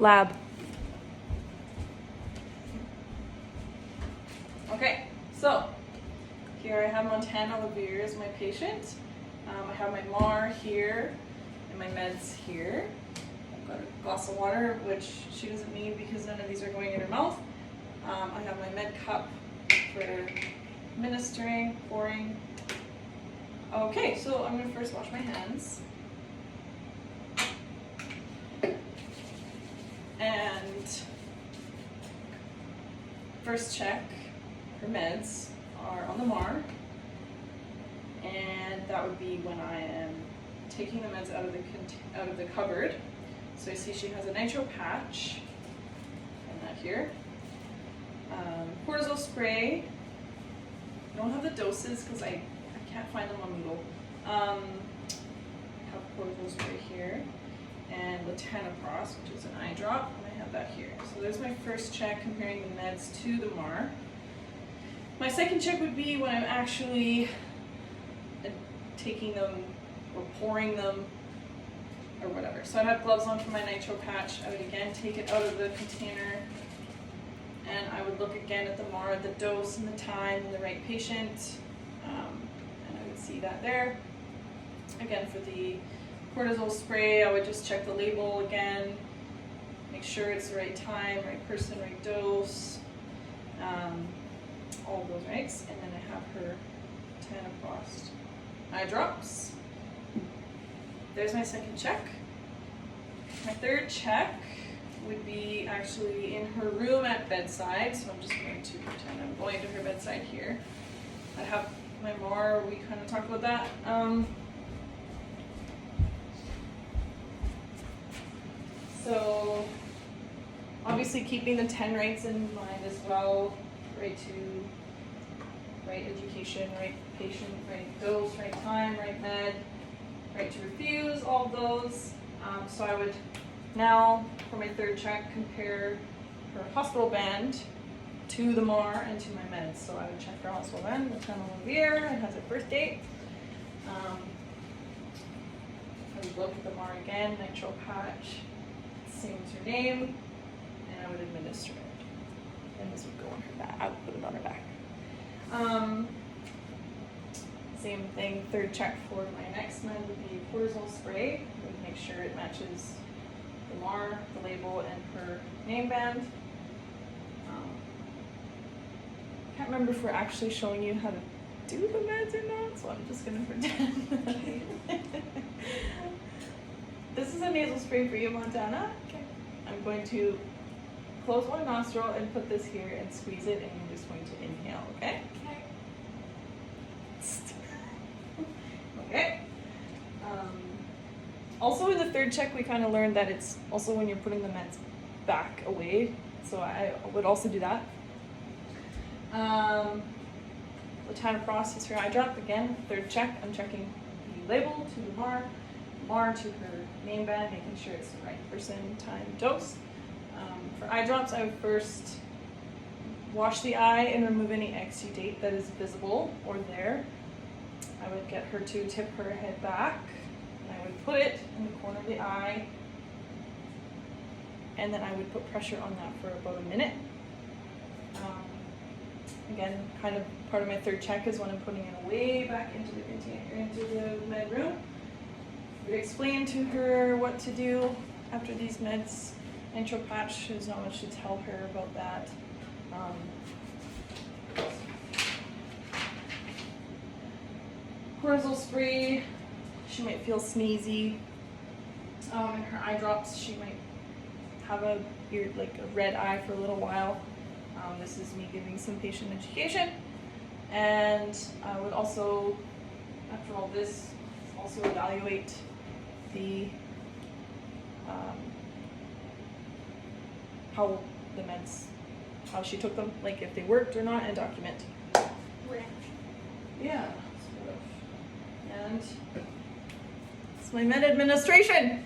Lab. Okay, so here I have Montana Levere as my patient. I have my MAR here and my meds here. I've got a glass of water, which she doesn't need because none of these are going in her mouth. I have my med cup for administering, pouring. Okay, so I'm gonna first wash my hands. And first check, her meds are on the MAR. And that would be when I am taking the meds out of the cupboard. So you see she has a nitro patch, and that here. Cortisol spray. I don't have the doses because I can't find them on Moodle. I have cortisol spray here, and latanoprost, which is an eye drop, and I have that here. So there's my first check comparing the meds to the MAR. My second check would be when I'm actually taking them or pouring them or whatever. So I'd have gloves on for my nitro patch. I would again take it out of the container, and I would look again at the MAR, the dose and the time and the right patient, and I would see that there. Again, for the cortisol spray, I would just check the label again, make sure it's the right time, right person, right dose, all of those rights, and then I have her latanoprost eye drops. There's my second check. My third check would be actually in her room at bedside, so I'm just going to pretend I'm going to her bedside here. I have my MAR, we kind of talked about that. So obviously keeping the 10 rights in mind as well, right to right education, right patient, right dose, right time, right med, right to refuse, all of those. So I would now, for my third check, compare her hospital band to the MAR and to my meds. So I would check her hospital band, Montana Levere, it has her birth date. I would look at the MAR again, nitro patch, same as her name, and I would administer it. And this would go on her back. I would put it on her back. Same thing, third check for my next med would be cortisol spray. I would make sure it matches the MAR, the label, and her name band. Can't remember if we're actually showing you how to do the meds or not, so I'm just gonna pretend. This is a nasal spray for you, Montana. Okay. I'm going to close one nostril and put this here and squeeze it, and you're just going to inhale, okay? Okay. Also in the third check, we kind of learned that it's also when you're putting the meds back away, so I would also do that. Latanoprost is her eye drop. Again, third check, I'm checking the label to the MAR, MAR to her name band, making sure it's the right person, time, dose. For eye drops, I would first wash the eye and remove any exudate that is visible or there. I would get her to tip her head back, and I would put it in the corner of the eye, and then I would put pressure on that for about a minute. Again, kind of part of my third check is when I'm putting it way back into the container, into the med room. I would explain to her what to do after these meds. Nitro patch, there's not much to tell her about that. Cortisol spray, she might feel sneezy. And her eye drops, she might have a red eye for a little while. This is me giving some patient education. And I would also, after all this, also evaluate the how the meds, how she took them, like if they worked or not, and document. Yeah, sort of. And it's my med administration.